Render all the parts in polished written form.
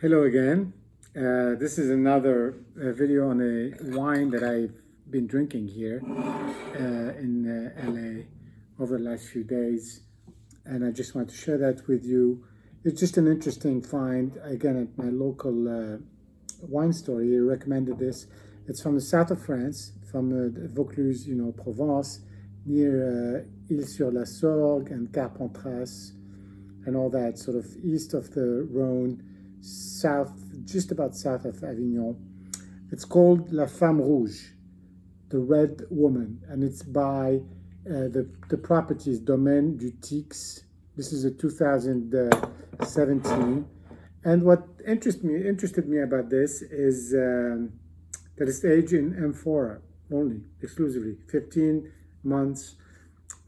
Hello again. This is another video on a wine that I've been drinking here in LA over the last few days, and I just want to share that with you. It's just an interesting find, again, at my local wine store. He recommended this. It's from the south of France, from the Vaucluse, Provence, near Ile-sur-la-Sorgue and Carpentras and all that, sort of east of the Rhone, south, just about south of Avignon. It's called La Femme Rouge, the Red Woman, and it's by the properties Domaine du Tix. This is a 2017. And what interested me about this is that it's aged in amphorae only, exclusively, 15 months,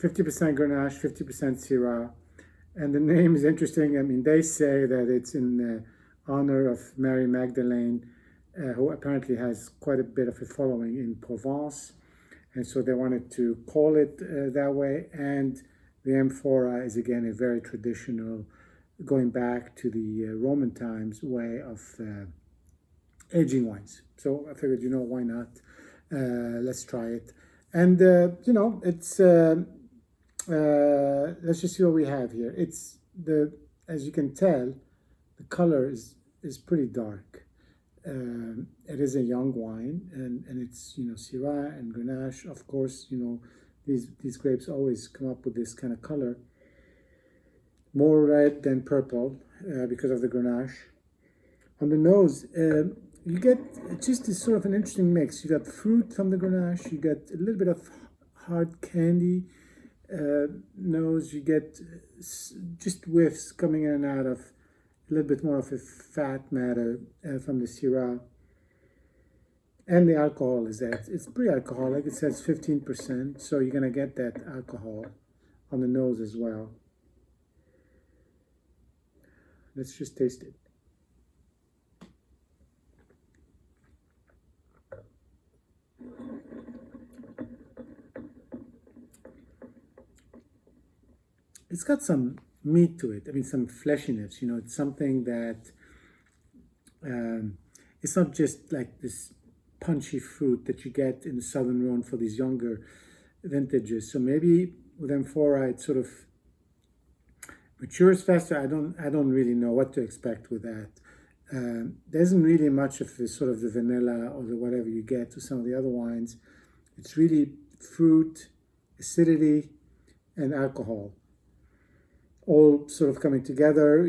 50% Grenache, 50% Syrah. And the name is interesting. I mean, they say that it's in honor of Mary Magdalena, who apparently has quite a bit of a following in Provence. And so they wanted to call it that way. And the amphora is, again, a very traditional, going back to the Roman times, way of aging wines. So I figured, why not? Let's try it. And, it's... let's just see what we have here. It's as you can tell, the color is pretty dark. It is a young wine, and it's Syrah and Grenache. Of course, these grapes always come up with this kind of color, more red than purple because of the Grenache. On the nose, you get just this sort of an interesting mix. You got fruit from the Grenache. You get a little bit of hard candy. Nose, you get just whiffs coming in and out of a little bit more of a fat matter from the Syrah. And the alcohol is that. It's pretty alcoholic. It says 15%, so you're going to get that alcohol on the nose as well. Let's just taste it. It's got some meat to it. I mean, some fleshiness. It's something that it's not just like this punchy fruit that you get in the Southern Rhone for these younger vintages. So maybe with amphora, it sort of matures faster. I don't really know what to expect with that. There isn't really much of the sort of the vanilla or the whatever you get to some of the other wines. It's really fruit, acidity, and alcohol, all sort of coming together,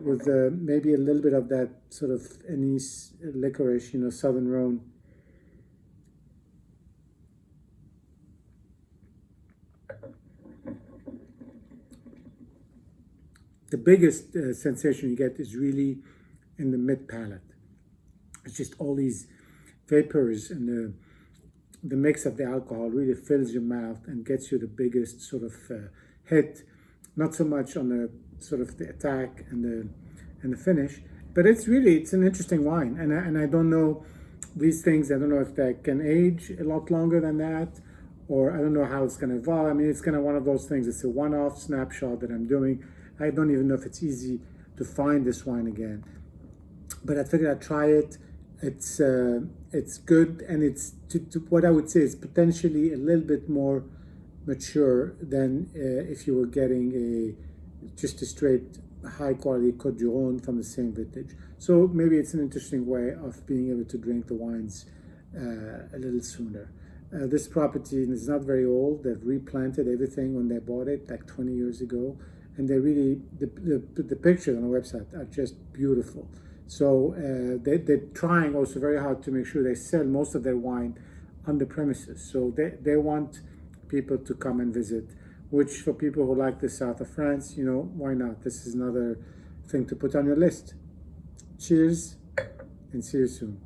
with maybe a little bit of that sort of anise licorice, Southern Rhone. The biggest sensation you get is really in the mid palate. It's just all these vapors, and the mix of the alcohol really fills your mouth and gets you the biggest sort of hit. Not so much on the sort of the attack and the finish, but it's an interesting wine, and I don't know these things. I don't know if they can age a lot longer than that, or I don't know how it's going to evolve. I mean, it's kind of one of those things. It's a one-off snapshot that I'm doing. I don't even know if it's easy to find this wine again, but I figured I'd try it. It's good, and it's what I would say is potentially a little bit more mature than if you were getting just a straight high quality Côte du Rhône from the same vintage. So maybe it's an interesting way of being able to drink the wines a little sooner. This property is not very old. They've replanted everything when they bought it like 20 years ago, and they really the pictures on the website are just beautiful. So they're trying also very hard to make sure they sell most of their wine on the premises. So they want people to come and visit, which for people who like the south of France, why not? This is another thing to put on your list. Cheers, and see you soon.